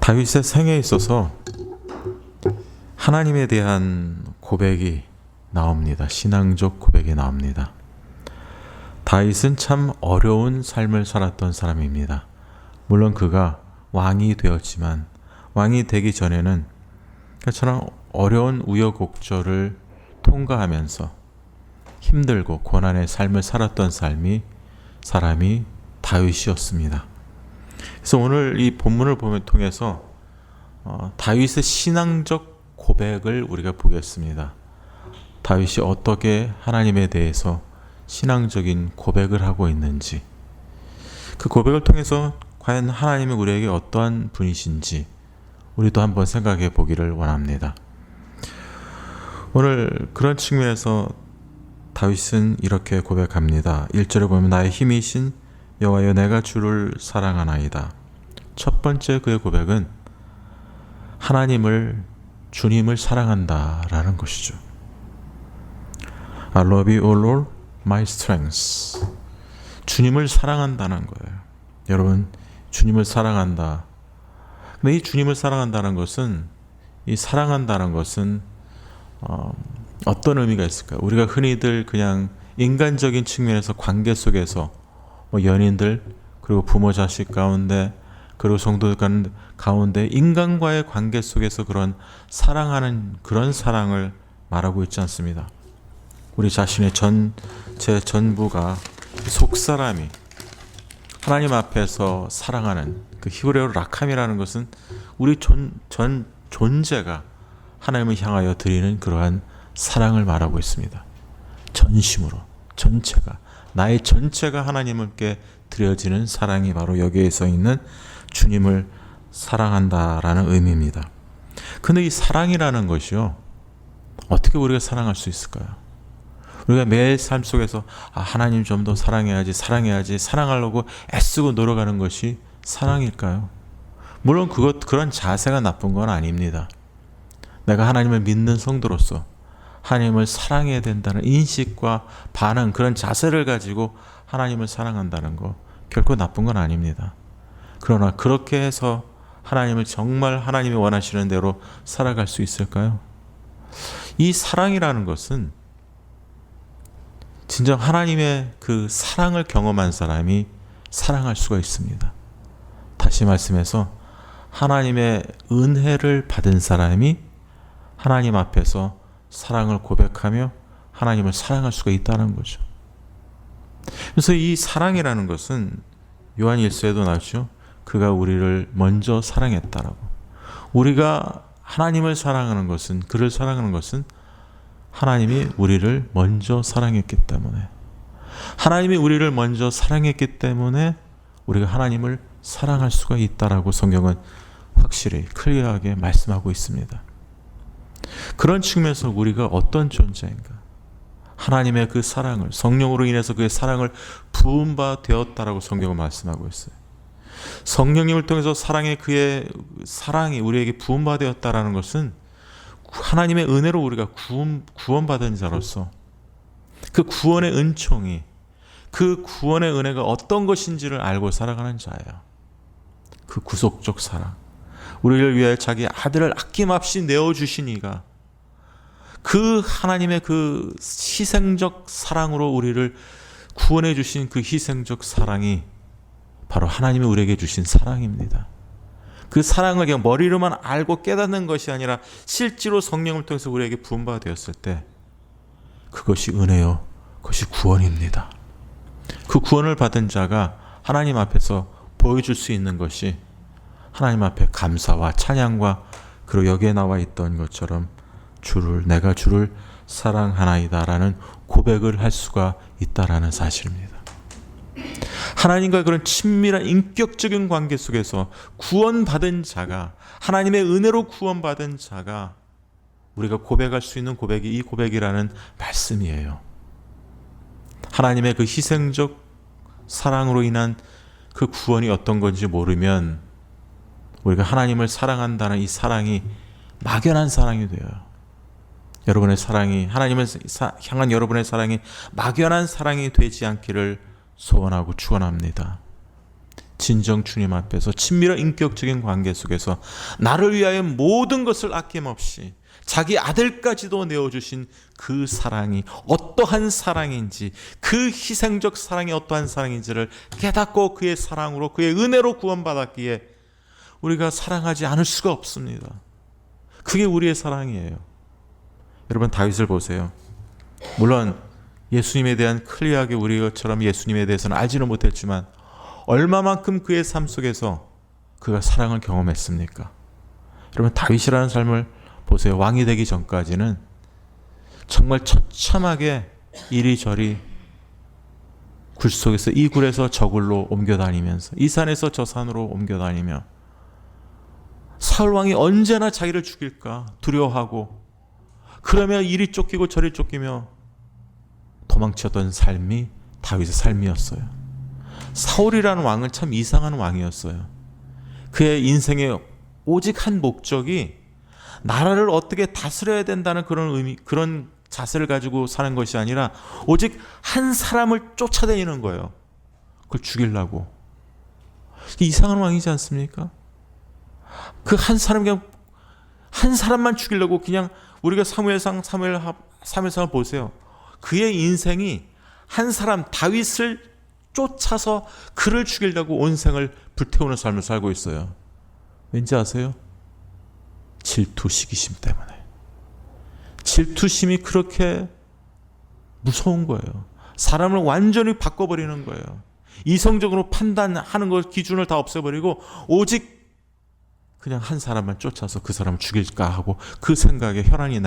다윗의 생애에 있어서 하나님에 대한 고백이 나옵니다. 신앙적 고백이 나옵니다. 다윗은 참 어려운 삶을 살았던 사람입니다. 물론 그가 왕이 되었지만 왕이 되기 전에는 그처럼 어려운 우여곡절을 통과하면서 힘들고 고난의 삶을 살았던 사람이 다윗이었습니다. 그래서 오늘 이 본문을 통해서 다윗의 신앙적 고백을 우리가 보겠습니다. 다윗이 어떻게 하나님에 대해서 신앙적인 고백을 하고 있는지, 그 고백을 통해서 과연 하나님이 우리에게 어떠한 분이신지 우리도 한번 생각해 보기를 원합니다. 오늘 그런 측면에서 다윗은 이렇게 고백합니다. 1절에 보면 나의 힘이신 여호와여 내가 주를 사랑하나이다. 첫 번째 그의 고백은 주님을 사랑한다라는 것이죠. I love you, O Lord, my strength. 주님을 사랑한다는 거예요. 여러분, 주님을 사랑한다. 근데 이 주님을 사랑한다는 것은, 어떤 의미가 있을까요? 우리가 흔히들 그냥 인간적인 측면에서 관계 속에서 연인들, 그리고 부모 자식 가운데, 그리고 성도 가운데 인간과의 관계 속에서 그런 사랑하는 그런 사랑을 말하고 있지 않습니다. 우리 자신의 제 전부가 속사람이 하나님 앞에서 사랑하는 그 히브리어로 라캄이라는 것은 우리 전 존재가 하나님을 향하여 드리는 그러한 사랑을 말하고 있습니다. 전심으로 나의 전체가 하나님께 드려지는 사랑이 바로 여기에 서 있는 주님을 사랑한다라는 의미입니다. 근데 이 사랑이라는 것이요, 어떻게 우리가 사랑할 수 있을까요? 우리가 매일 삶 속에서 하나님 좀 더 사랑해야지 사랑하려고 애쓰고 노력하는 것이 사랑일까요? 물론 그런 자세가 나쁜 건 아닙니다. 내가 하나님을 믿는 성도로서 하나님을 사랑해야 된다는 인식과 반응, 그런 자세를 가지고 하나님을 사랑한다는 거 결코 나쁜 건 아닙니다. 그러나 그렇게 해서 하나님을 정말 하나님이 원하시는 대로 살아갈 수 있을까요? 이 사랑이라는 것은 진정 하나님의 그 사랑을 경험한 사람이 사랑할 수가 있습니다. 다시 말씀해서 하나님의 은혜를 받은 사람이 하나님 앞에서 사랑을 고백하며 하나님을 사랑할 수가 있다는 거죠. 그래서 이 사랑이라는 것은 요한 1서에도 나오죠. 그가 우리를 먼저 사랑했다라고. 우리가 하나님을 사랑하는 것은, 그를 사랑하는 것은 하나님이 우리를 먼저 사랑했기 때문에, 하나님이 우리를 먼저 사랑했기 때문에 우리가 하나님을 사랑할 수가 있다라고 성경은 확실히 클리어하게 말씀하고 있습니다. 그런 측면에서 우리가 어떤 존재인가, 하나님의 그 사랑을, 성령으로 인해서 그의 사랑을 부은 바 되었다라고 성경은 말씀하고 있어요. 성령님을 통해서 그의 사랑이 우리에게 부은 바 되었다라는 것은 하나님의 은혜로 우리가 구원받은 자로서 그 구원의 은총이, 그 구원의 은혜가 어떤 것인지를 알고 살아가는 자예요. 그 구속적 사랑, 우리를 위해 자기 아들을 아낌없이 내어주신 이가, 그 하나님의 그 희생적 사랑으로 우리를 구원해 주신 그 희생적 사랑이 바로 하나님이 우리에게 주신 사랑입니다. 그 사랑을 그냥 머리로만 알고 깨닫는 것이 아니라 실제로 성령을 통해서 우리에게 부은바 되었을 때 그것이 은혜요, 그것이 구원입니다. 그 구원을 받은 자가 하나님 앞에서 보여줄 수 있는 것이 하나님 앞에 감사와 찬양과, 그리고 여기에 나와 있던 것처럼 내가 주를 사랑하나이다라는 고백을 할 수가 있다라는 사실입니다. 하나님과 그런 친밀한 인격적인 관계 속에서 구원받은 자가, 하나님의 은혜로 구원받은 자가 우리가 고백할 수 있는 고백이 이 고백이라는 말씀이에요. 하나님의 그 희생적 사랑으로 인한 그 구원이 어떤 건지 모르면 우리가 하나님을 사랑한다는 이 사랑이 막연한 사랑이 돼요. 여러분의 사랑이, 하나님을 향한 여러분의 사랑이 막연한 사랑이 되지 않기를 소원하고 축원합니다. 진정 주님 앞에서 친밀한 인격적인 관계 속에서 나를 위하여 모든 것을 아낌없이 자기 아들까지도 내어주신 그 사랑이 어떠한 사랑인지, 그 희생적 사랑이 어떠한 사랑인지를 깨닫고 그의 사랑으로, 그의 은혜로 구원받았기에 우리가 사랑하지 않을 수가 없습니다. 그게 우리의 사랑이에요. 여러분, 다윗을 보세요. 물론 예수님에 대한 클리어하게 우리처럼 예수님에 대해서는 알지는 못했지만 얼마만큼 그의 삶 속에서 그가 사랑을 경험했습니까? 여러분, 다윗이라는 삶을 보세요. 왕이 되기 전까지는 정말 처참하게 이리저리 굴 속에서 이 굴에서 저 굴로 옮겨다니면서 이 산에서 저 산으로 옮겨다니며 사울 왕이 언제나 자기를 죽일까 두려워하고, 그러면 이리 쫓기고 저리 쫓기며 도망쳤던 삶이 다윗의 삶이었어요. 사울이라는 왕은 참 이상한 왕이었어요. 그의 인생의 오직 한 목적이 나라를 어떻게 다스려야 된다는 그런 의미, 그런 자세를 가지고 사는 것이 아니라 오직 한 사람을 쫓아다니는 거예요. 그걸 죽이려고. 이상한 왕이지 않습니까? 그 한 사람, 그냥 한 사람만 죽이려고, 그냥 우리가 사무엘상을 보세요. 그의 인생이 한 사람 다윗을 쫓아서 그를 죽이려고 온 생을 불태우는 삶을 살고 있어요. 왠지 아세요? 질투, 시기심 때문에. 질투심이 그렇게 무서운 거예요. 사람을 완전히 바꿔버리는 거예요. 이성적으로 판단하는 것 기준을 다 없애버리고 오직 그냥 한 사람만 쫓아서 그 사람을 죽일까 하고 그 생각에 혈안이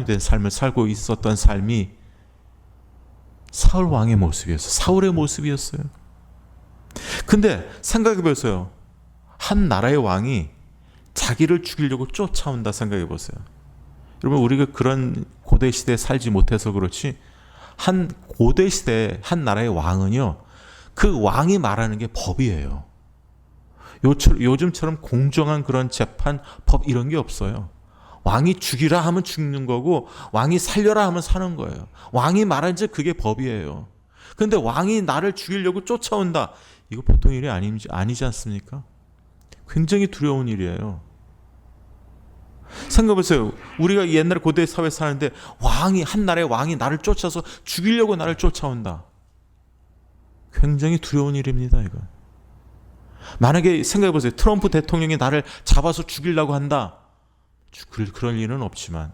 된 삶을 살고 있었던 삶이 사울 왕의 모습이었어요. 사울의 모습이었어요. 근데 생각해 보세요. 한 나라의 왕이 자기를 죽이려고 쫓아온다 생각해 보세요. 여러분, 우리가 그런 고대 시대에 살지 못해서 그렇지, 한 고대 시대 한 나라의 왕은요, 그 왕이 말하는 게 법이에요. 요즘처럼 공정한 그런 재판, 법 이런 게 없어요. 왕이 죽이라 하면 죽는 거고 왕이 살려라 하면 사는 거예요. 왕이 말하지 그게 법이에요. 그런데 왕이 나를 죽이려고 쫓아온다. 이거 보통 일이 아니지 않습니까? 굉장히 두려운 일이에요. 생각해보세요. 우리가 옛날에 고대 사회에 사는데 한 나라의 왕이 나를 쫓아서 죽이려고 나를 쫓아온다. 굉장히 두려운 일입니다, 이거. 만약에 생각해보세요. 트럼프 대통령이 나를 잡아서 죽이려고 한다. 그런 일은 없지만,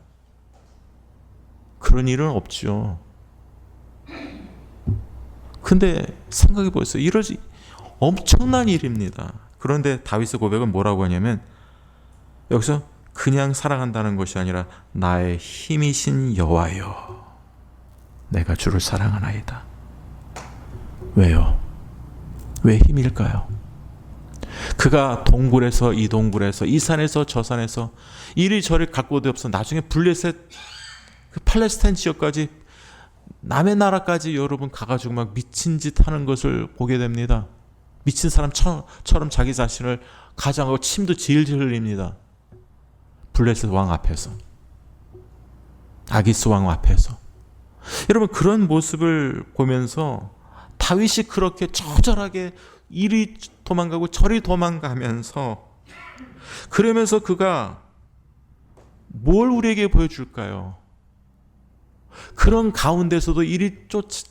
그런 일은 없죠. 근데 생각해보세요. 이러지 엄청난 일입니다. 그런데 다윗의 고백은 뭐라고 하냐면, 여기서 그냥 사랑한다는 것이 아니라 나의 힘이신 여호와여, 내가 주를 사랑하나이다. 왜요? 왜 힘일까요? 그가 동굴에서 이 동굴에서 이 산에서 저 산에서 이리저리 갈 곳이 없어 나중에 블레셋 그 팔레스타인 지역까지, 남의 나라까지 여러분 가가지고 막 미친 짓 하는 것을 보게 됩니다. 미친 사람처럼 자기 자신을 가장하고 침도 질질 흘립니다. 블레셋 왕 앞에서, 아기스 왕 앞에서. 여러분, 그런 모습을 보면서 다윗이 그렇게 처절하게 이리 도망가고 저리 도망가면서, 그러면서 그가 뭘 우리에게 보여줄까요? 그런 가운데서도 이리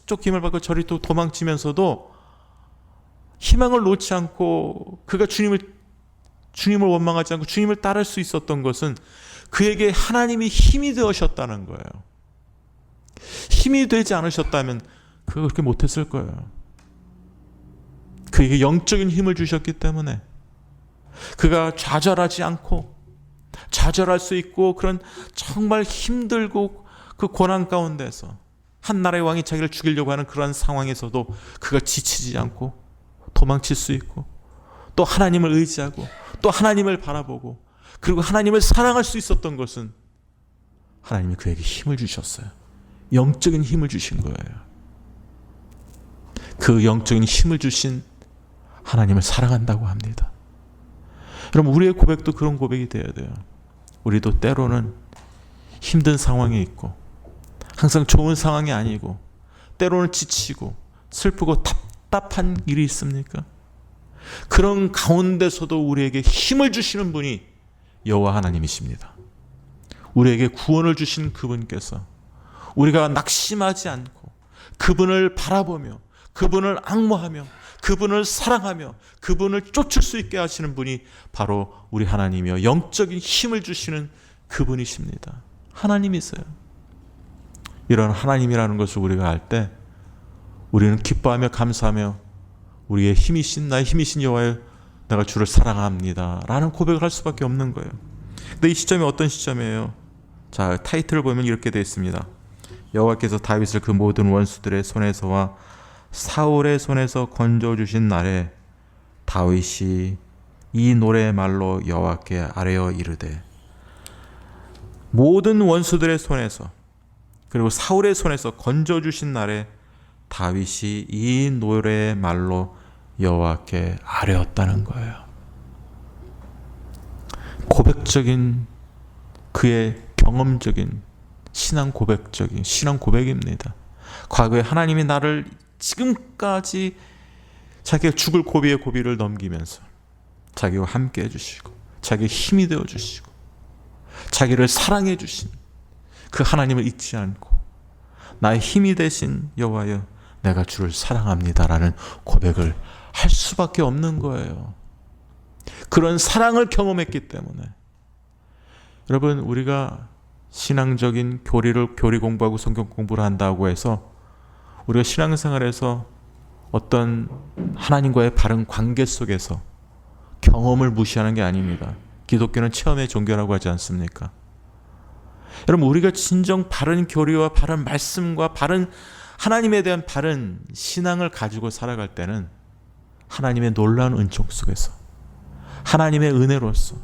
쫓김을 받고 저리 또 도망치면서도 희망을 놓지 않고, 그가 주님을 원망하지 않고 주님을 따를 수 있었던 것은 그에게 하나님이 힘이 되셨다는 거예요. 힘이 되지 않으셨다면 그가 그렇게 못했을 거예요. 그에게 영적인 힘을 주셨기 때문에 그가 좌절하지 않고, 좌절할 수 있고, 그런 정말 힘들고 그 고난 가운데서 한 나라의 왕이 자기를 죽이려고 하는 그런 상황에서도 그가 지치지 않고 도망칠 수 있고, 또 하나님을 의지하고 또 하나님을 바라보고, 그리고 하나님을 사랑할 수 있었던 것은 하나님이 그에게 힘을 주셨어요. 영적인 힘을 주신 거예요. 그 영적인 힘을 주신 하나님을 사랑한다고 합니다. 여러분, 우리의 고백도 그런 고백이 되어야 돼요. 우리도 때로는 힘든 상황에 있고, 항상 좋은 상황이 아니고, 때로는 지치고 슬프고 답답한 일이 있습니까? 그런 가운데서도 우리에게 힘을 주시는 분이 여호와 하나님이십니다. 우리에게 구원을 주신 그분께서 우리가 낙심하지 않고 그분을 바라보며 그분을 앙모하며 그분을 사랑하며 그분을 쫓을 수 있게 하시는 분이 바로 우리 하나님이요 영적인 힘을 주시는 그분이십니다. 하나님이세요. 이런 하나님이라는 것을 우리가 알 때 우리는 기뻐하며 감사하며 우리의 힘이신 나의 힘이신 여호와여 내가 주를 사랑합니다 라는 고백을 할 수밖에 없는 거예요. 근데 이 시점이 어떤 시점이에요? 자, 타이틀을 보면 이렇게 되어 있습니다. 여호와께서 다윗을 그 모든 원수들의 손에서와 사울의 손에서 건져주신 날에 다윗이 이 노래의 말로 여호와께 아뢰어 이르되, 모든 원수들의 손에서 그리고 사울의 손에서 건져주신 날에 다윗이 이 노래의 말로 여호와께 아뢰었다는 거예요. 고백적인 그의 경험적인 신앙 고백입니다. 과거에 하나님이 나를 지금까지 자기가 죽을 고비의 고비를 넘기면서 자기와 함께 해주시고 자기의 힘이 되어주시고 자기를 사랑해 주신 그 하나님을 잊지 않고 나의 힘이 되신 여호와여 내가 주를 사랑합니다라는 고백을 할 수밖에 없는 거예요. 그런 사랑을 경험했기 때문에. 여러분, 우리가 신앙적인 교리 공부하고 성경 공부를 한다고 해서 우리가 신앙생활에서 어떤 하나님과의 바른 관계 속에서 경험을 무시하는 게 아닙니다. 기독교는 체험의 종교라고 하지 않습니까? 여러분, 우리가 진정 바른 교리와 바른 말씀과 바른 하나님에 대한 바른 신앙을 가지고 살아갈 때는 하나님의 놀라운 은총 속에서 하나님의 은혜로서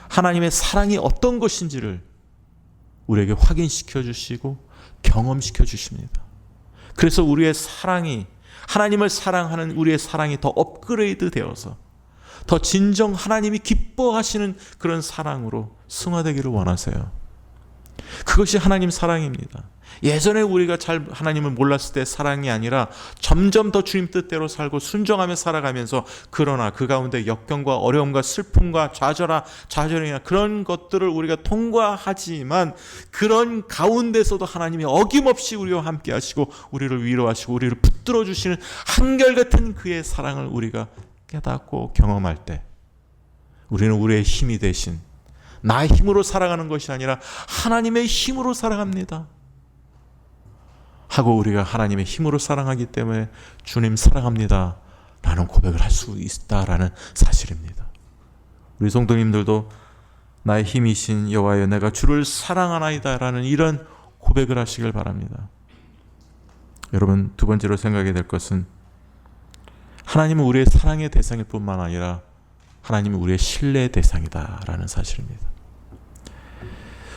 하나님의 사랑이 어떤 것인지를 우리에게 확인시켜 주시고 경험시켜 주십니다. 그래서 우리의 사랑이 하나님을 사랑하는 우리의 사랑이 더 업그레이드 되어서 더 진정 하나님이 기뻐하시는 그런 사랑으로 승화되기를 원하세요. 그것이 하나님 사랑입니다. 예전에 우리가 잘 하나님을 몰랐을 때 사랑이 아니라 점점 더 주님 뜻대로 살고 순종하며 살아가면서 그러나 그 가운데 역경과 어려움과 슬픔과 좌절이나 그런 것들을 우리가 통과하지만 그런 가운데서도 하나님이 어김없이 우리와 함께 하시고 우리를 위로하시고 우리를 붙들어 주시는 한결같은 그의 사랑을 우리가 깨닫고 경험할 때 우리는 우리의 힘이 되신 나의 힘으로 살아가는 것이 아니라 하나님의 힘으로 살아갑니다 하고 우리가 하나님의 힘으로 살아가기 때문에 주님 사랑합니다 라는 고백을 할 수 있다라는 사실입니다. 우리 성도님들도 나의 힘이신 여호와여 내가 주를 사랑하나이다 라는 이런 고백을 하시길 바랍니다. 여러분, 두 번째로 생각해야 될 것은 하나님은 우리의 사랑의 대상일 뿐만 아니라 하나님은 우리의 신뢰의 대상이다 라는 사실입니다.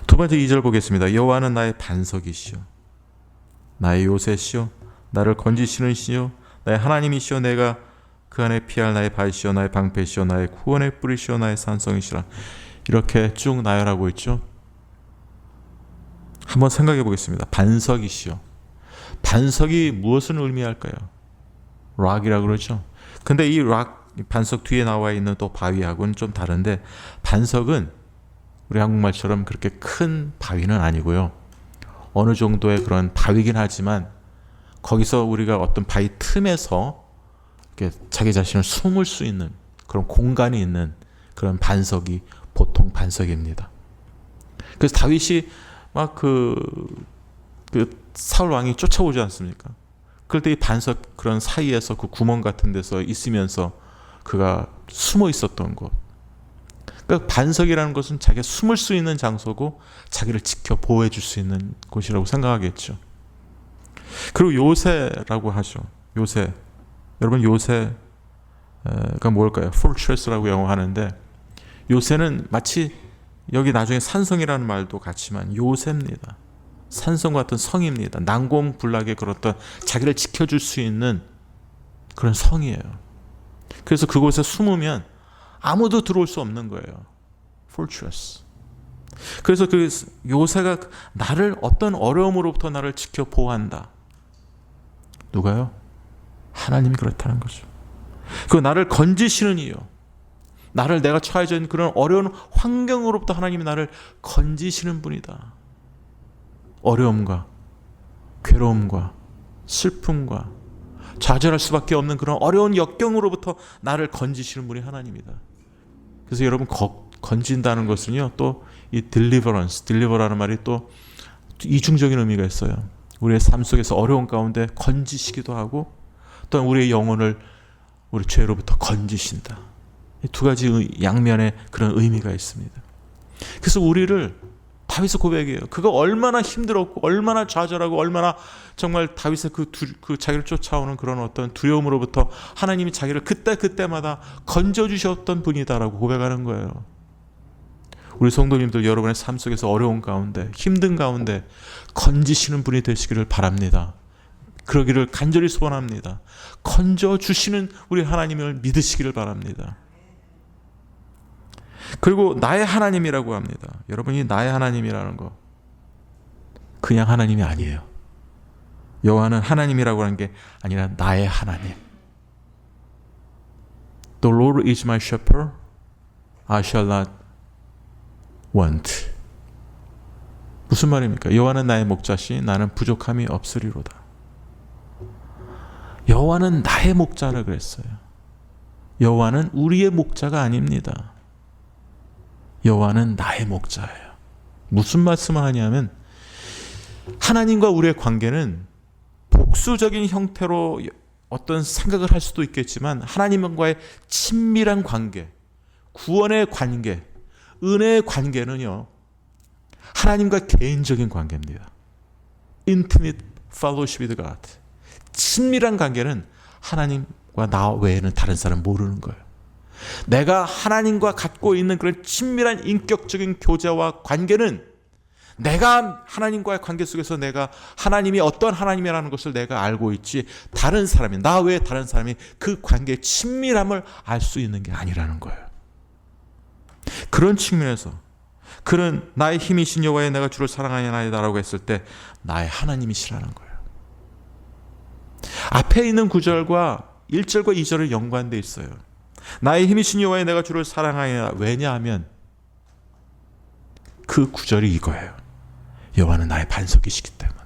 두 번째 2절 보겠습니다. 여호와는 나의 반석이시오 나의 요새시오 나를 건지시는 시오 나의 하나님이시오 내가 그 안에 피할 나의 발시오 나의 방패시오 나의 구원의 뿌리시오 나의 산성이시라. 이렇게 쭉 나열하고 있죠. 한번 생각해 보겠습니다. 반석이시오. 반석이 무엇을 의미할까요? 락이라고 그러죠. 근데 이 락 반석 뒤에 나와 있는 또 바위하고는 좀 다른데, 반석은 우리 한국말처럼 그렇게 큰 바위는 아니고요. 어느 정도의 그런 바위긴 하지만 거기서 우리가 어떤 바위 틈에서 이렇게 자기 자신을 숨을 수 있는 그런 공간이 있는 그런 반석이 보통 반석입니다. 그래서 다윗이 막 그 사울 왕이 쫓아오지 않습니까? 그럴 때 이 반석 그런 사이에서 그 구멍 같은 데서 있으면서 그가 숨어 있었던 곳. 그러니까 반석이라는 것은 자기가 숨을 수 있는 장소고 자기를 지켜 보호해 줄 수 있는 곳이라고 생각하겠죠. 그리고 요새라고 하죠. 요새. 여러분, 요새가 뭘까요? fortress라고 영어 하는데, 요새는 마치 여기 나중에 산성이라는 말도 같지만 요새입니다. 산성 같은 성입니다. 난공불락의 그런 자기를 지켜줄 수 있는 그런 성이에요. 그래서 그곳에 숨으면 아무도 들어올 수 없는 거예요. fortress. 그래서 그 요새가 나를 어떤 어려움으로부터 나를 지켜 보호한다. 누가요? 하나님이 그렇다는 거죠. 그 나를 건지시는 이요. 나를 내가 처해져 있는 그런 어려운 환경으로부터 하나님이 나를 건지시는 분이다. 어려움과 괴로움과 슬픔과 좌절할 수밖에 없는 그런 어려운 역경으로부터 나를 건지시는 분이 하나님이다. 그래서 여러분 건진다는 것은요, 또 이 deliver라는 말이 또 이중적인 의미가 있어요. 우리의 삶 속에서 어려운 가운데 건지시기도 하고, 또한 우리의 영혼을 우리 죄로부터 건지신다. 이 두 가지 양면의 그런 의미가 있습니다. 그래서 우리를 다윗의 고백이에요. 그가 얼마나 힘들었고 얼마나 좌절하고 얼마나 정말 다윗의 그 자기를 쫓아오는 그런 어떤 두려움으로부터 하나님이 자기를 그때마다 건져주셨던 분이다라고 고백하는 거예요. 우리 성도님들, 여러분의 삶 속에서 어려운 가운데, 힘든 가운데 건지시는 분이 되시기를 바랍니다. 그러기를 간절히 소원합니다. 건져주시는 우리 하나님을 믿으시기를 바랍니다. 그리고 나의 하나님이라고 합니다. 여러분이 나의 하나님이라는 거 그냥 하나님이 아니에요. 여호와는 하나님이라고 하는 게 아니라 나의 하나님. The Lord is my shepherd, I shall not want. 무슨 말입니까? 여호와는 나의 목자시 나는 부족함이 없으리로다. 여호와는 나의 목자라 그랬어요. 여호와는 우리의 목자가 아닙니다. 여호와는 나의 목자예요. 무슨 말씀을 하냐면 하나님과 우리의 관계는 복수적인 형태로 어떤 생각을 할 수도 있겠지만 하나님과의 친밀한 관계, 구원의 관계, 은혜의 관계는요, 하나님과 개인적인 관계입니다. Intimate fellowship with God. 친밀한 관계는 하나님과 나 외에는 다른 사람 모르는 거예요. 내가 하나님과 갖고 있는 그런 친밀한 인격적인 교제와 관계는 내가 하나님과의 관계 속에서 내가 하나님이 어떤 하나님이라는 것을 내가 알고 있지, 다른 사람이, 나 외에 다른 사람이 그 관계의 친밀함을 알 수 있는 게 아니라는 거예요. 그런 측면에서 그는 나의 힘이신 여호와의 내가 주를 사랑하나이다라고 했을 때 나의 하나님이시라는 거예요. 앞에 있는 구절과 1절과 2절은 연관되어 있어요. 나의 힘이신 여호와의 내가 주를 사랑하나이다. 왜냐하면 그 구절이 이거예요. 여호와는 나의 반석이시기 때문에.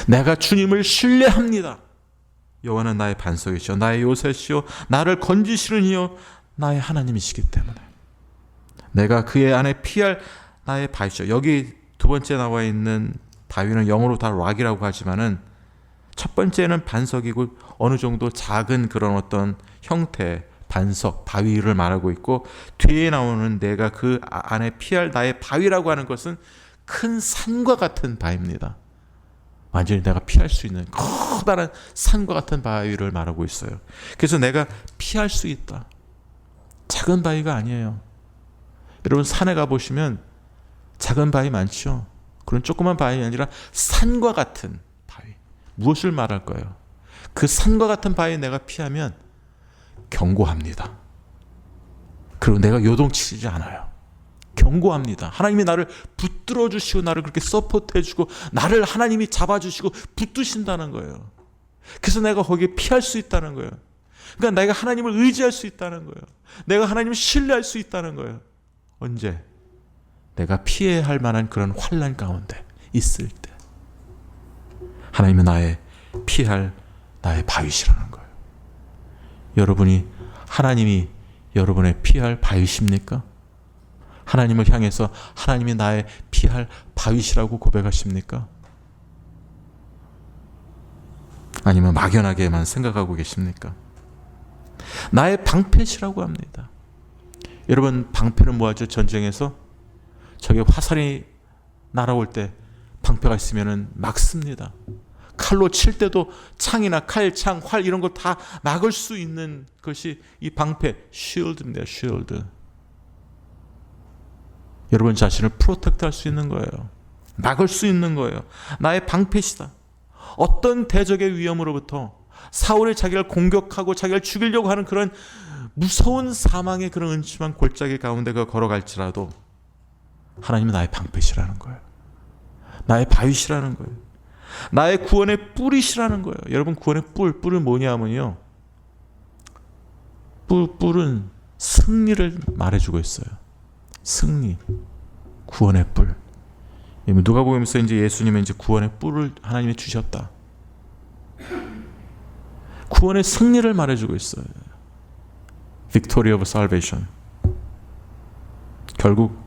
내가 주님을 신뢰합니다. 여호와는 나의 반석이시오, 나의 요새시오, 나를 건지시는 이요 나의 하나님이시기 때문에. 내가 그의 안에 피할 나의 바위시오. 여기 두 번째 나와 있는 바위는 영어로 다 락이라고 하지만은 첫 번째는 반석이고 어느 정도 작은 그런 어떤 형태, 반석, 바위를 말하고 있고, 뒤에 나오는 내가 그 안에 피할 나의 바위라고 하는 것은 큰 산과 같은 바위입니다. 완전히 내가 피할 수 있는 커다란 산과 같은 바위를 말하고 있어요. 그래서 내가 피할 수 있다. 작은 바위가 아니에요. 여러분 산에 가보시면 작은 바위 많죠. 그런 조그만 바위 아니라 산과 같은 바위. 무엇을 말할 거예요? 그 산과 같은 바위에 내가 피하면 경고합니다. 그리고 내가 요동치지 않아요. 경고합니다. 하나님이 나를 붙들어 주시고 나를 그렇게 서포트해 주고 나를 하나님이 잡아주시고 붙드신다는 거예요. 그래서 내가 거기에 피할 수 있다는 거예요. 그러니까 내가 하나님을 의지할 수 있다는 거예요. 내가 하나님을 신뢰할 수 있다는 거예요. 언제? 내가 피해야 할 만한 그런 환난 가운데 있을 때 하나님은 나의 피할 나의 바위시라는 거예요. 여러분이 하나님이 여러분의 피할 바위십니까? 하나님을 향해서 하나님이 나의 피할 바위시라고 고백하십니까? 아니면 막연하게만 생각하고 계십니까? 나의 방패시라고 합니다. 여러분, 방패는 뭐하죠? 전쟁에서 적의 화살이 날아올 때 방패가 있으면 막습니다. 칼로 칠 때도 창이나 칼, 창, 활 이런 걸 다 막을 수 있는 것이 이 방패, shield입니다. shield. 여러분 자신을 프로텍트 할 수 있는 거예요. 막을 수 있는 거예요. 나의 방패시다. 어떤 대적의 위험으로부터, 사울이 자기를 공격하고 자기를 죽이려고 하는 그런 무서운 사망의 그런 음침한 골짜기 가운데 걸어갈지라도 하나님은 나의 방패시라는 거예요. 나의 바위시라는 거예요. 나의 구원의 뿔이시라는 거예요. 여러분, 구원의 뿔은 뭐냐면요, 뿔은 승리를 말해주고 있어요. 승리, 구원의 뿔. 누가복음에서 이제 예수님은 이제 구원의 뿔을 하나님이 주셨다. 구원의 승리를 말해주고 있어요. Victory of salvation. 결국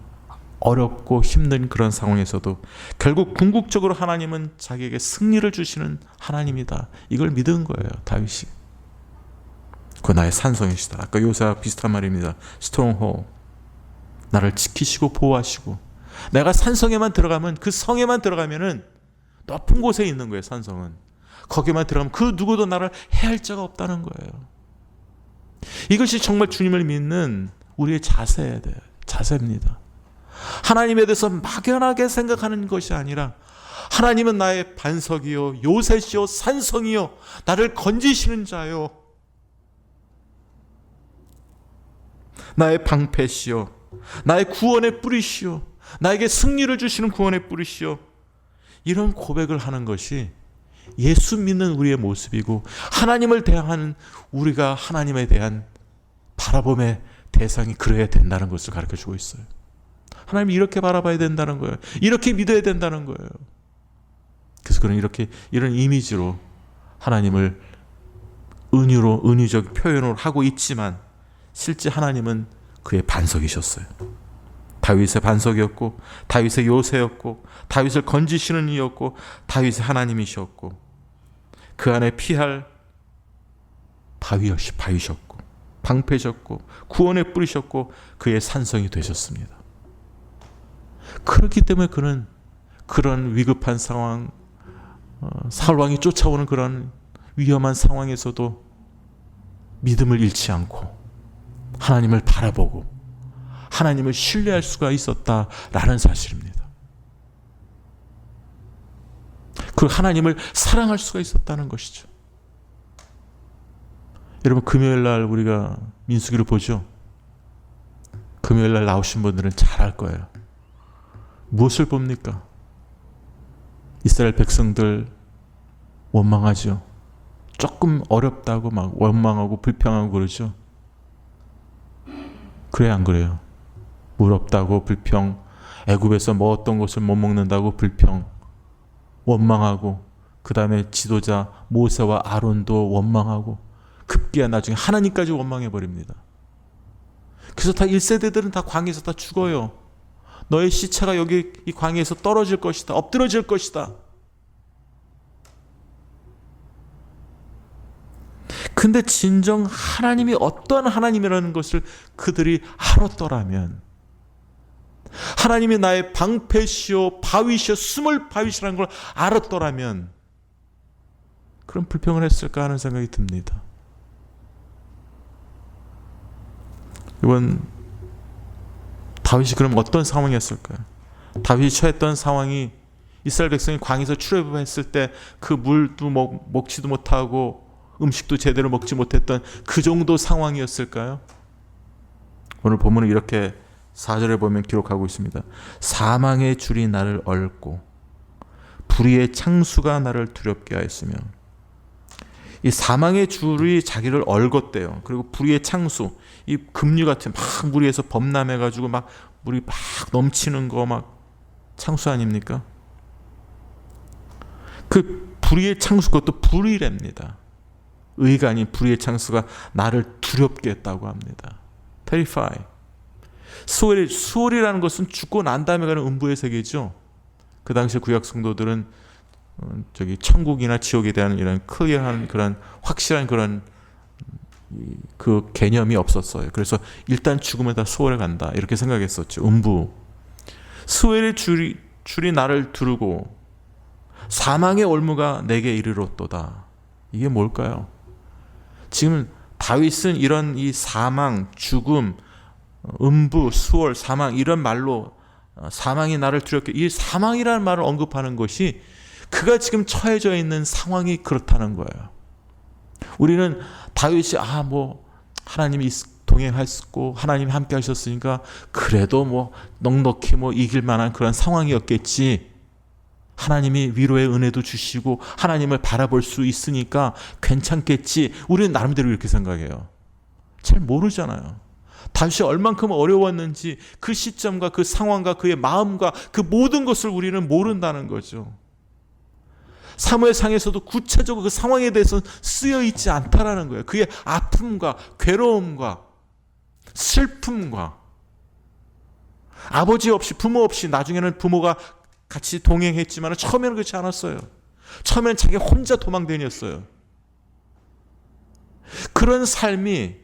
어렵고 힘든 그런 상황에서도 결국 궁극적으로 하나님은 자기에게 승리를 주시는 하나님이다. 이걸 믿은 거예요, 다윗이. 그 나의 산성이시다. 아까 요새와 비슷한 말입니다. 스트롱홀. 나를 지키시고 보호하시고, 내가 산성에만 들어가면, 그 성에만 들어가면은 높은 곳에 있는 거예요. 산성은 거기만 들어가면 그 누구도 나를 해할 자가 없다는 거예요. 이것이 정말 주님을 믿는 우리의 자세입니다. 하나님에 대해서 막연하게 생각하는 것이 아니라, 하나님은 나의 반석이요 요새시요 산성이요 나를 건지시는 자요, 나의 방패시요 나의 구원의 뿌리시요 나에게 승리를 주시는 구원의 뿌리시요. 이런 고백을 하는 것이 예수 믿는 우리의 모습이고, 하나님을 대하는 우리가 하나님에 대한 바라봄의 대상이 그래야 된다는 것을 가르쳐주고 있어요. 하나님 이렇게 바라봐야 된다는 거예요. 이렇게 믿어야 된다는 거예요. 그래서 그는 이런 이미지로 하나님을 은유적 표현을 하고 있지만, 실제 하나님은 그의 반석이셨어요. 다윗의 반석이었고, 다윗의 요새였고, 다윗을 건지시는 이였고, 다윗의 하나님이셨고, 그 안에 피할 바위셨고, 방패셨고, 구원의 뿌리셨고, 그의 산성이 되셨습니다. 그렇기 때문에 그는 그런 위급한 상황, 사울왕이 쫓아오는 그런 위험한 상황에서도 믿음을 잃지 않고 하나님을 바라보고 하나님을 신뢰할 수가 있었다라는 사실입니다. 그 하나님을 사랑할 수가 있었다는 것이죠. 여러분, 금요일 날 우리가 민수기를 보죠. 금요일 날 나오신 분들은 잘 알 거예요. 무엇을 봅니까? 이스라엘 백성들 원망하죠. 조금 어렵다고 막 원망하고 불평하고 그러죠. 그래요, 안 그래요? 물 없다고 불평, 애굽에서 먹었던 것을 못 먹는다고 불평, 원망하고, 그 다음에 지도자 모세와 아론도 원망하고, 급기야 나중에 하나님까지 원망해버립니다. 그래서 다 1세대들은 다 광야에서 다 죽어요. 너의 시체가 여기 이 광야에서 떨어질 것이다, 엎드러질 것이다. 근데 진정 하나님이 어떠한 하나님이라는 것을 그들이 알았더라면, 하나님이 나의 방패시오 바위시오 숨을 바위시라는 걸 알았더라면 그런 불평을 했을까 하는 생각이 듭니다. 이번 다윗이 그럼 어떤 상황이었을까요? 다윗이 처했던 상황이 이스라엘 백성이 광야에서 출애굽했을 때 그 물도 먹지도 못하고 음식도 제대로 먹지 못했던 그 정도 상황이었을까요? 오늘 본문은 이렇게 4절에 보면 기록하고 있습니다. 사망의 줄이 나를 얽고 불의의 창수가 나를 두렵게 하였으며, 이 사망의 줄이 자기를 얽었대요. 그리고 불의의 창수, 이 급류 같은 막 물 위에서 범람해가지고 막 물이 막 넘치는 거 막 창수 아닙니까? 그 불의의 창수, 그것도 불의랍니다. 의가 아닌 불의의 창수가 나를 두렵게 했다고 합니다. terrify. 수월이라는 것은 죽고 난 다음에 가는 음부의 세계죠. 그 당시 구약 성도들은 천국이나 지옥에 대한 이런 클리어한 그런 확실한 그런 그 개념이 없었어요. 그래서 일단 죽으면 다 수월에 간다 이렇게 생각했었죠. 음부. 수월의 줄이 나를 두르고 사망의 올무가 내게 이르렀도다. 이게 뭘까요? 지금 다윗은 이런 이 사망, 죽음, 음부, 수월, 사망 이런 말로 사망이 나를 두렵게, 이 사망이라는 말을 언급하는 것이 그가 지금 처해져 있는 상황이 그렇다는 거예요. 우리는 다윗이 하나님이 동행하셨고 하나님이 함께 하셨으니까 그래도 넉넉히 이길 만한 그런 상황이었겠지. 하나님이 위로의 은혜도 주시고 하나님을 바라볼 수 있으니까 괜찮겠지. 우리는 나름대로 이렇게 생각해요. 잘 모르잖아요. 다윗이 얼만큼 어려웠는지 그 시점과 그 상황과 그의 마음과 그 모든 것을 우리는 모른다는 거죠. 사무엘상에서도 구체적으로 그 상황에 대해서 쓰여 있지 않다라는 거예요. 그의 아픔과 괴로움과 슬픔과 아버지 없이 부모 없이, 나중에는 부모가 같이 동행했지만 처음에는 그렇지 않았어요. 처음에는 자기 혼자 도망다녔어요. 그런 삶이,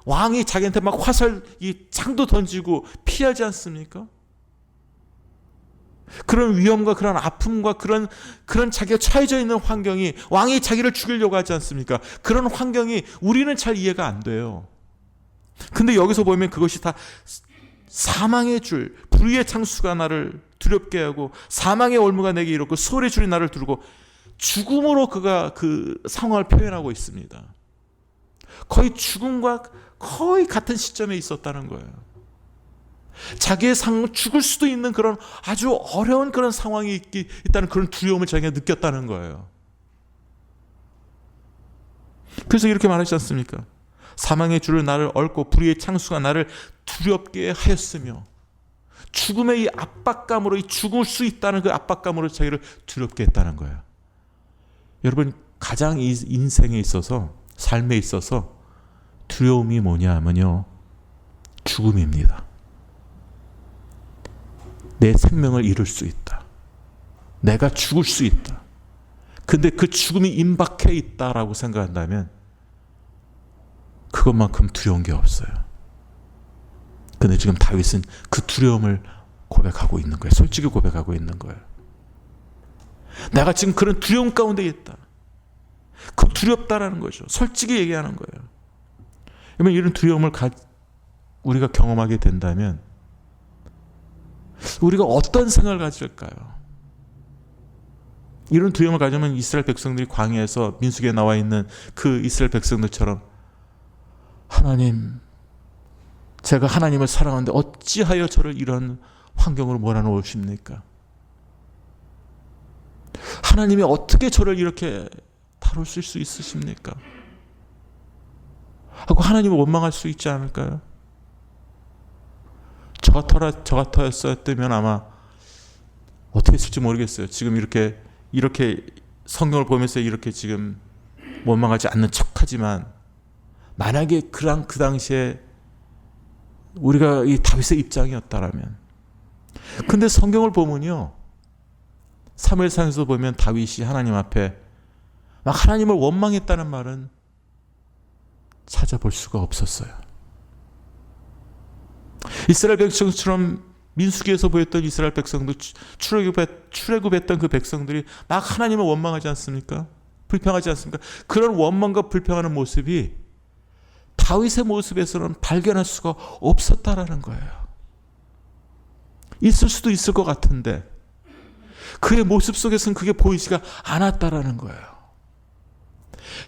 왕이 자기한테 막 화살, 이 창도 던지고 피하지 않습니까? 그런 위험과 그런 아픔과 그런 자기가 처해져 있는 환경이, 왕이 자기를 죽이려고 하지 않습니까? 그런 환경이 우리는 잘 이해가 안 돼요. 근데 여기서 보면 그것이 다 사망의 줄, 불의의 창수가 나를 두렵게 하고 사망의 올무가 내게 이렇고 수월의 줄이 나를 두르고, 죽음으로 그가 그 상황을 표현하고 있습니다. 거의 죽음과 거의 같은 시점에 있었다는 거예요. 자기의 죽을 수도 있는 그런 아주 어려운 그런 상황이 있다는 그런 두려움을 자기가 느꼈다는 거예요. 그래서 이렇게 말하지 않습니까? 사망의 줄을 나를 얽고 불의의 창수가 나를 두렵게 하였으며, 죽음의 이 압박감으로, 이 죽을 수 있다는 그 압박감으로 자기를 두렵게 했다는 거예요. 여러분, 가장 인생에 있어서, 삶에 있어서 두려움이 뭐냐 하면요, 죽음입니다. 내 생명을 잃을 수 있다. 내가 죽을 수 있다. 근데 그 죽음이 임박해 있다라고 생각한다면 그것만큼 두려운 게 없어요. 근데 지금 다윗은 그 두려움을 고백하고 있는 거예요. 솔직히 고백하고 있는 거예요. 내가 지금 그런 두려움 가운데 있다. 그 두렵다라는 거죠. 솔직히 얘기하는 거예요. 그러면 이런 두려움을 우리가 경험하게 된다면 우리가 어떤 생각을 가질까요? 이런 두려움을 가지면 이스라엘 백성들이 광야에서, 민수기에 나와 있는 그 이스라엘 백성들처럼, 하나님, 제가 하나님을 사랑하는데 어찌하여 저를 이런 환경으로 몰아넣으십니까? 하나님이 어떻게 저를 이렇게 다루실 수 있으십니까? 하고 하나님을 원망할 수 있지 않을까요? 저 같았으면 아마 어떻게 했을지 모르겠어요. 지금 이렇게 성경을 보면서 이렇게 지금 원망하지 않는 척하지만, 만약에 그 당시에 우리가 이 다윗의 입장이었다라면. 근데 성경을 보면요, 사무엘상에서 보면 다윗이 하나님 앞에 막 하나님을 원망했다는 말은 찾아볼 수가 없었어요. 이스라엘 백성처럼 민수기에서 보였던 이스라엘 백성들, 출애굽했던 그 백성들이 막 하나님을 원망하지 않습니까? 불평하지 않습니까? 그런 원망과 불평하는 모습이 다윗의 모습에서는 발견할 수가 없었다라는 거예요. 있을 수도 있을 것 같은데 그의 모습 속에서는 그게 보이지가 않았다라는 거예요.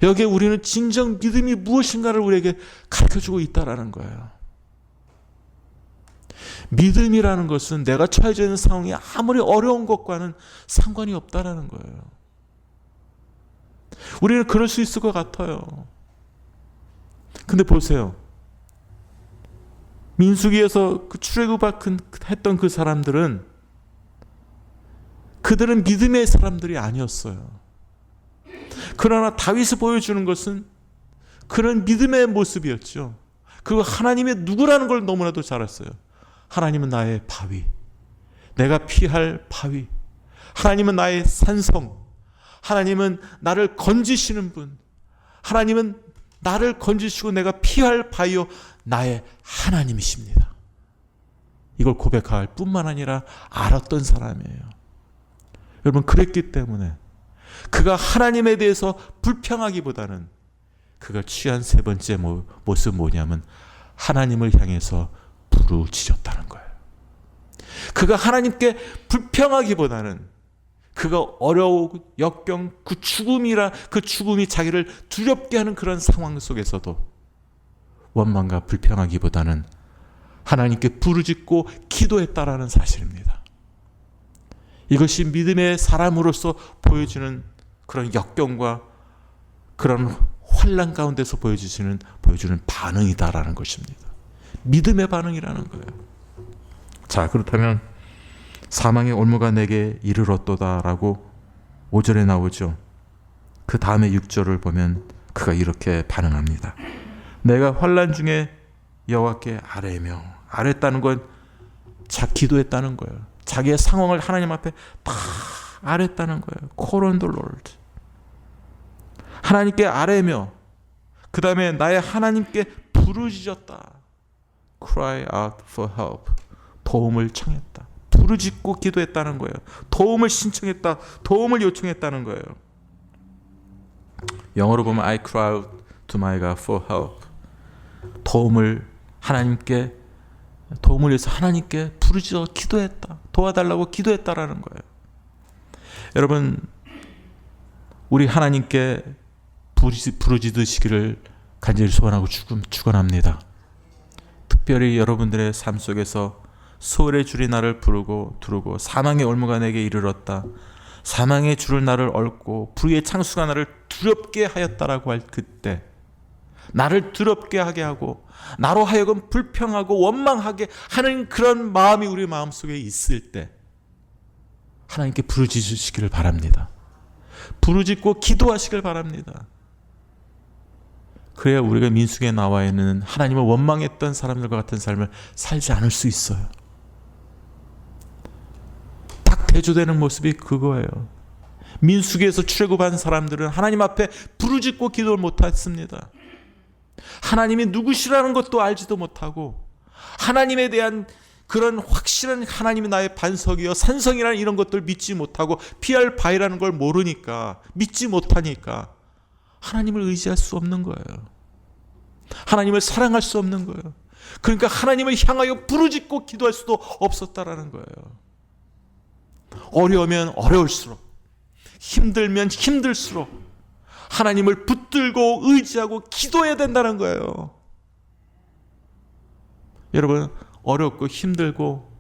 여기에 우리는 진정 믿음이 무엇인가를 우리에게 가르쳐주고 있다라는 거예요. 믿음이라는 것은 내가 처해져 있는 상황이 아무리 어려운 것과는 상관이 없다라는 거예요. 우리는 그럴 수 있을 것 같아요. 근데 보세요. 민수기에서 그 출애굽했던 그 사람들은, 그들은 믿음의 사람들이 아니었어요. 그러나 다윗이 보여주는 것은 그런 믿음의 모습이었죠. 그리고 하나님의 누구라는 걸 너무나도 잘 알았어요. 하나님은 나의 바위, 내가 피할 바위. 하나님은 나의 산성. 하나님은 나를 건지시는 분. 하나님은 나를 건지시고 내가 피할 바위요 나의 하나님이십니다. 이걸 고백할 뿐만 아니라 알았던 사람이에요. 여러분, 그랬기 때문에 그가 하나님에 대해서 불평하기보다는 그가 취한 세 번째 모습 뭐냐면 하나님을 향해서 부르짖었다는 거예요. 그가 하나님께 불평하기보다는 그가 어려운 역경, 그 죽음이 자기를 두렵게 하는 그런 상황 속에서도 원망과 불평하기보다는 하나님께 부르짖고 기도했다라는 사실입니다. 이것이 믿음의 사람으로서 보여주는 그런 역경과 그런 환난 가운데서 보여주는 반응이다라는 것입니다. 믿음의 반응이라는 거예요. 자, 그렇다면 사망의 올무가 내게 이르렀도다라고 5절에 나오죠. 그 다음에 6절을 보면 그가 이렇게 반응합니다. 내가 환난 중에 여호와께 아뢰며, 아뢰었다는 건 기도했다는 거예요. 자기의 상황을 하나님 앞에 다 아뢰었다는 거예요. Call on the Lord. 하나님께 아뢰며, 그 다음에 나의 하나님께 부르짖었다. Cry out for help. 도움을 청했다. 부르짖고 기도했다는 거예요. 도움을 신청했다. 도움을 요청했다는 거예요. 영어로 보면 I cry out to my God for help. 도움을 하나님께, 도움을 위해서 하나님께 부르짖어 기도했다. 도와달라고 기도했다라는 거예요. 여러분, 우리 하나님께 부르짖으시기를 간절히 소원하고 축원합니다. 특별히 여러분들의 삶 속에서 소홀의 줄이 나를 부르고 두르고 사망의 올무가 내게 이르렀다. 사망의 줄을 나를 얽고 불의의 창수가 나를 두렵게 하였다라고 할 그때, 나를 두렵게 하게 하고 나로 하여금 불평하고 원망하게 하는 그런 마음이 우리 마음속에 있을 때 하나님께 부르짖으시기를 바랍니다. 부르짖고 기도하시길 바랍니다. 그래야 우리가 민수기에 나와 있는 하나님을 원망했던 사람들과 같은 삶을 살지 않을 수 있어요. 딱 대조되는 모습이 그거예요. 민수기에서 출애굽한 사람들은 하나님 앞에 부르짖고 기도를 못했습니다. 하나님이 누구시라는 것도 알지도 못하고, 하나님에 대한 그런 확실한 하나님이 나의 반석이요 산성이라는 이런 것들 믿지 못하고, 피할 바위라는 걸 모르니까, 믿지 못하니까 하나님을 의지할 수 없는 거예요. 하나님을 사랑할 수 없는 거예요. 그러니까 하나님을 향하여 부르짖고 기도할 수도 없었다라는 거예요. 어려우면 어려울수록, 힘들면 힘들수록 하나님을 붙들고 의지하고 기도해야 된다는 거예요. 여러분, 어렵고 힘들고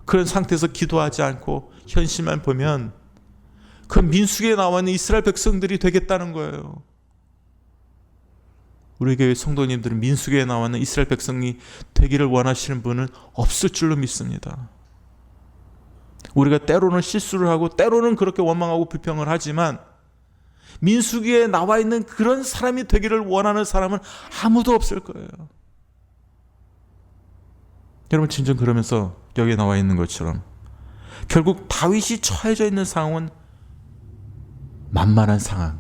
그런 상태에서 기도하지 않고 현실만 보면 그 민수기에 나와 있는 이스라엘 백성들이 되겠다는 거예요. 우리 교회 성도님들은 민수기에 나와 있는 이스라엘 백성이 되기를 원하시는 분은 없을 줄로 믿습니다. 우리가 때로는 실수를 하고 때로는 그렇게 원망하고 불평을 하지만 민수기에 나와 있는 그런 사람이 되기를 원하는 사람은 아무도 없을 거예요. 여러분, 진정 그러면서 여기에 나와 있는 것처럼 결국 다윗이 처해져 있는 상황은 만만한 상황,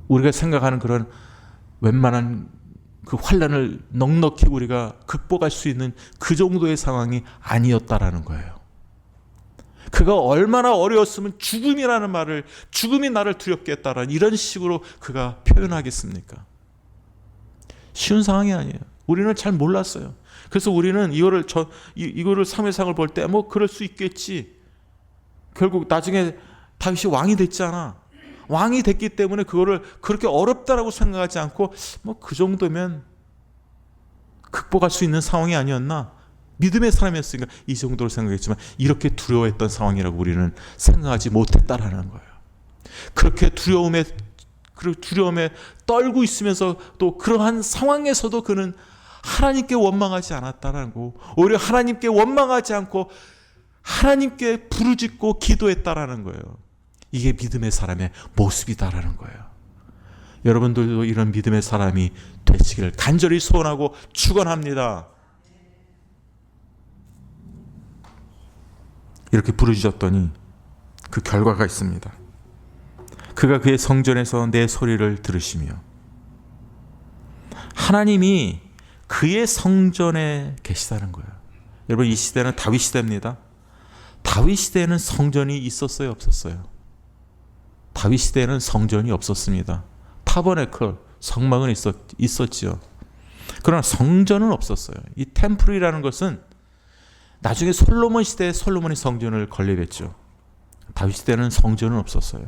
우리가 생각하는 그런 웬만한 그 환난을 넉넉히 우리가 극복할 수 있는 그 정도의 상황이 아니었다라는 거예요. 그가 얼마나 어려웠으면 죽음이라는 말을, 죽음이 나를 두렵게 했다라는 이런 식으로 그가 표현하겠습니까? 쉬운 상황이 아니에요. 우리는 잘 몰랐어요. 그래서 우리는 이거를 사무엘상을 볼 때 뭐 그럴 수 있겠지. 결국 나중에 다윗이 왕이 됐잖아. 왕이 됐기 때문에 그거를 그렇게 어렵다라고 생각하지 않고 뭐 그 정도면 극복할 수 있는 상황이 아니었나? 믿음의 사람이었으니까 이 정도로 생각했지만 이렇게 두려워했던 상황이라고 우리는 생각하지 못했다라는 거예요. 그렇게 두려움에 떨고 있으면서 또 그러한 상황에서도 그는 하나님께 원망하지 않았다라는 거, 오히려 하나님께 원망하지 않고 하나님께 부르짖고 기도했다라는 거예요. 이게 믿음의 사람의 모습이다라는 거예요. 여러분들도 이런 믿음의 사람이 되시기를 간절히 소원하고 축원합니다. 이렇게 부르짖었더니 그 결과가 있습니다. 그가 그의 성전에서 내 소리를 들으시며, 하나님이 그의 성전에 계시다는 거예요. 여러분, 이 시대는 다윗 시대입니다. 다윗 시대에는 성전이 있었어요, 없었어요? 다윗 시대에는 성전이 없었습니다. 타버네클, 성막은 있었지요. 그러나 성전은 없었어요. 이 템플이라는 것은 나중에 솔로몬 시대에 솔로몬이 성전을 건립했죠. 다윗 시대는 성전은 없었어요.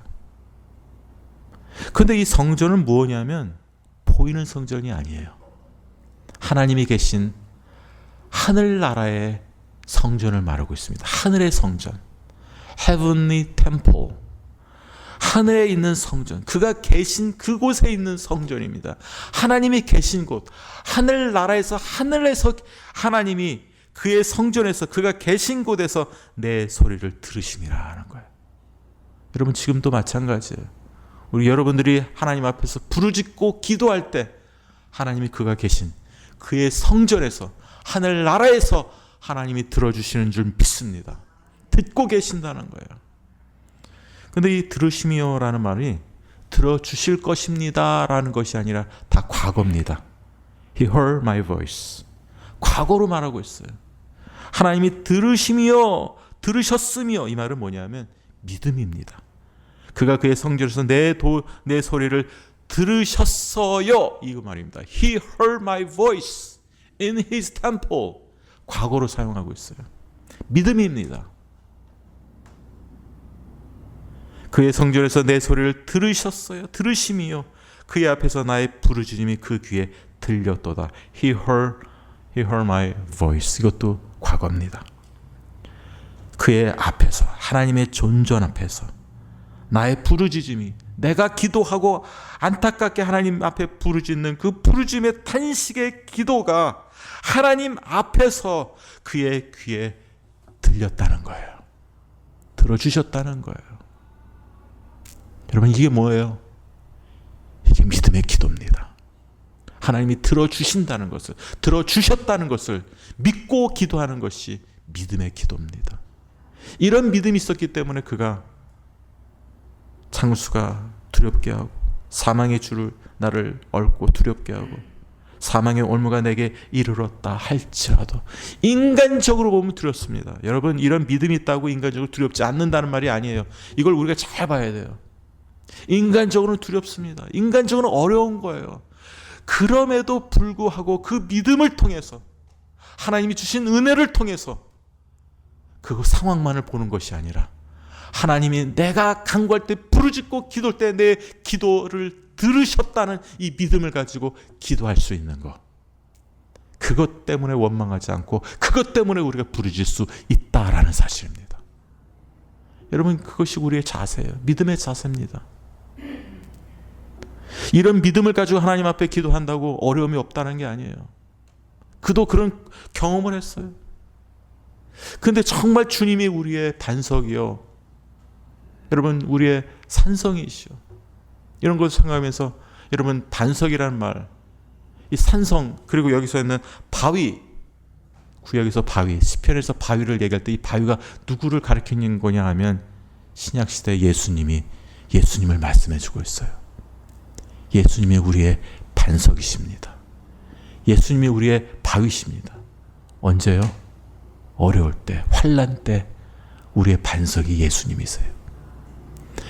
그런데 이 성전은 무엇이냐면 보이는 성전이 아니에요. 하나님이 계신 하늘나라의 성전을 말하고 있습니다. 하늘의 성전, Heavenly Temple. 하늘에 있는 성전, 그가 계신 그곳에 있는 성전입니다. 하나님이 계신 곳, 하늘나라에서 하늘에서 하나님이 그의 성전에서 그가 계신 곳에서 내 소리를 들으심이라 하는 거예요. 여러분 지금도 마찬가지예요. 우리 여러분들이 하나님 앞에서 부르짖고 기도할 때 하나님이 그가 계신 그의 성전에서 하늘나라에서 하나님이 들어주시는 줄 믿습니다. 듣고 계신다는 거예요. 근데 이 들으심이요라는 말이 들어주실 것입니다 라는 것이 아니라 다 과거입니다. He heard my voice. 과거로 말하고 있어요. 하나님이 들으심이요, 들으셨음이요, 이 말은 뭐냐면 믿음입니다. 그가 그의 성전에서 내 소리를 들으셨어요, 이 말입니다. He heard my voice in his temple. 과거로 사용하고 있어요. 믿음입니다. 그의 성전에서 내 소리를 들으셨어요. 들으심이요. 그의 앞에서 나의 부르짖음이 그 귀에 들렸도다. He heard my voice. 이것도 과거입니다. 그의 앞에서, 하나님의 존전 앞에서 나의 부르짖음이, 내가 기도하고 안타깝게 하나님 앞에 부르짖는 그 부르짖음의 탄식의 기도가 하나님 앞에서 그의 귀에 들렸다는 거예요. 들어주셨다는 거예요. 여러분 이게 뭐예요? 이게 믿음의 기도입니다. 하나님이 들어주신다는 것을, 들어주셨다는 것을 믿고 기도하는 것이 믿음의 기도입니다. 이런 믿음이 있었기 때문에 그가 창수가 두렵게 하고 사망의 줄을 나를 얽고 두렵게 하고 사망의 올무가 내게 이르렀다 할지라도, 인간적으로 보면 두렵습니다. 여러분 이런 믿음이 있다고 인간적으로 두렵지 않는다는 말이 아니에요. 이걸 우리가 잘 봐야 돼요. 인간적으로는 두렵습니다. 인간적으로는 어려운 거예요. 그럼에도 불구하고 그 믿음을 통해서, 하나님이 주신 은혜를 통해서 그 상황만을 보는 것이 아니라 하나님이 내가 간구할 때 부르짖고 기도할 때 내 기도를 들으셨다는 이 믿음을 가지고 기도할 수 있는 것, 그것 때문에 원망하지 않고 그것 때문에 우리가 부르짖을 수 있다라는 사실입니다. 여러분 그것이 우리의 자세예요. 믿음의 자세입니다. 이런 믿음을 가지고 하나님 앞에 기도한다고 어려움이 없다는 게 아니에요. 그도 그런 경험을 했어요. 근데 정말 주님이 우리의 반석이요, 여러분 우리의 산성이시오. 이런 것을 생각하면서 여러분 반석이라는 말, 이 산성, 그리고 여기서 있는 바위, 구약에서 바위, 시편에서 바위를 얘기할 때 이 바위가 누구를 가리키는 거냐 하면 신약시대 예수님을 말씀해 주고 있어요. 예수님이 우리의 반석이십니다. 예수님이 우리의 바위십니다. 언제요? 어려울 때, 환난 때 우리의 반석이 예수님이세요.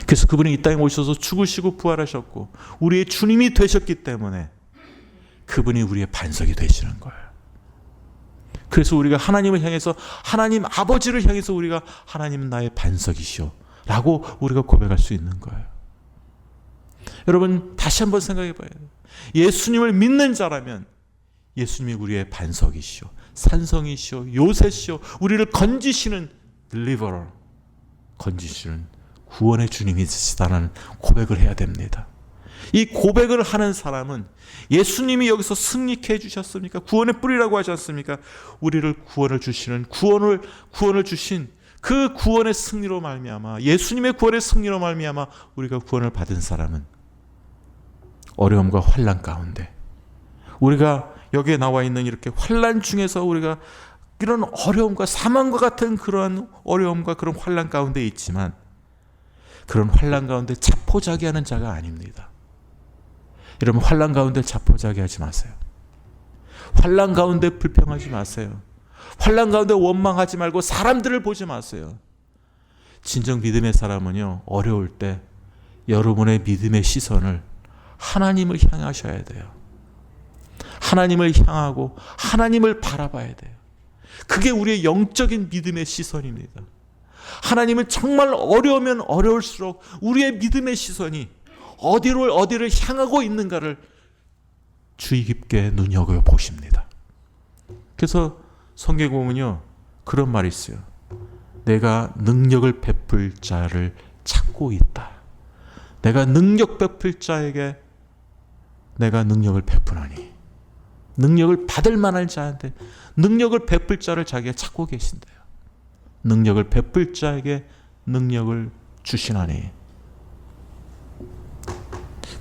그래서 그분이 이 땅에 오셔서 죽으시고 부활하셨고 우리의 주님이 되셨기 때문에 그분이 우리의 반석이 되시는 거예요. 그래서 우리가 하나님을 향해서, 하나님 아버지를 향해서 우리가 하나님은 나의 반석이시오 라고 우리가 고백할 수 있는 거예요. 여러분 다시 한번 생각해 봐야 돼요. 예수님을 믿는 자라면 예수님이 우리의 반석이시오, 산성이시오, 요새시오, 우리를 건지시는 deliverer, 건지시는 구원의 주님이시다라는 고백을 해야 됩니다. 이 고백을 하는 사람은 예수님이 여기서 승리케 해주셨습니까? 구원의 뿌리라고 하지 않습니까? 우리를 구원을 주시는, 구원을 주신 그 구원의 승리로 말미암아, 예수님의 구원의 승리로 말미암아 우리가 구원을 받은 사람은 어려움과 환난 가운데, 우리가 여기에 나와 있는 이렇게 환난 중에서 우리가 이런 어려움과 사망과 같은 그런 어려움과 그런 환난 가운데 있지만 그런 환난 가운데 자포자기하는 자가 아닙니다. 여러분 환난 가운데 자포자기하지 마세요. 환난 가운데 불평하지 마세요. 환난 가운데 원망하지 말고 사람들을 보지 마세요. 진정 믿음의 사람은요, 어려울 때 여러분의 믿음의 시선을 하나님을 향하셔야 돼요. 하나님을 향하고 하나님을 바라봐야 돼요. 그게 우리의 영적인 믿음의 시선입니다. 하나님은 정말 어려우면 어려울수록 우리의 믿음의 시선이 어디를 향하고 있는가를 주의 깊게 눈여겨 보십니다. 그래서 성경에 보면요, 그런 말이 있어요. 내가 능력을 베풀 자를 찾고 있다. 내가 능력 베풀 자에게 내가 능력을 베푸나니, 능력을 받을 만한 자한테 능력을 베풀 자를 자기가 찾고 계신대요. 능력을 베풀 자에게 능력을 주시나니.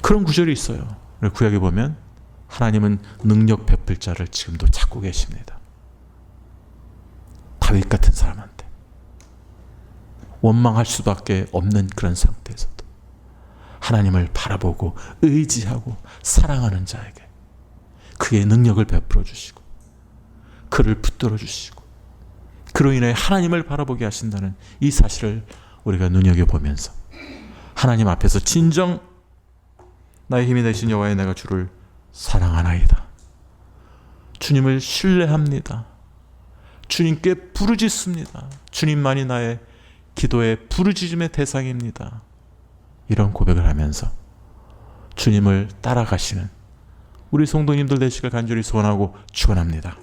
그런 구절이 있어요. 구약에 보면 하나님은 능력 베풀 자를 지금도 찾고 계십니다. 다윗 같은 사람한테 원망할 수밖에 없는 그런 상태에서도 하나님을 바라보고 의지하고 사랑하는 자에게 그의 능력을 베풀어 주시고 그를 붙들어 주시고 그로 인해 하나님을 바라보게 하신다는 이 사실을 우리가 눈여겨보면서 하나님 앞에서 진정 나의 힘이 되신 여호와의 내가 주를 사랑하나이다, 주님을 신뢰합니다, 주님께 부르짖습니다, 주님만이 나의 기도의 부르짖음의 대상입니다, 이런 고백을 하면서 주님을 따라가시는 우리 성도님들 되시길 간절히 소원하고 축원합니다.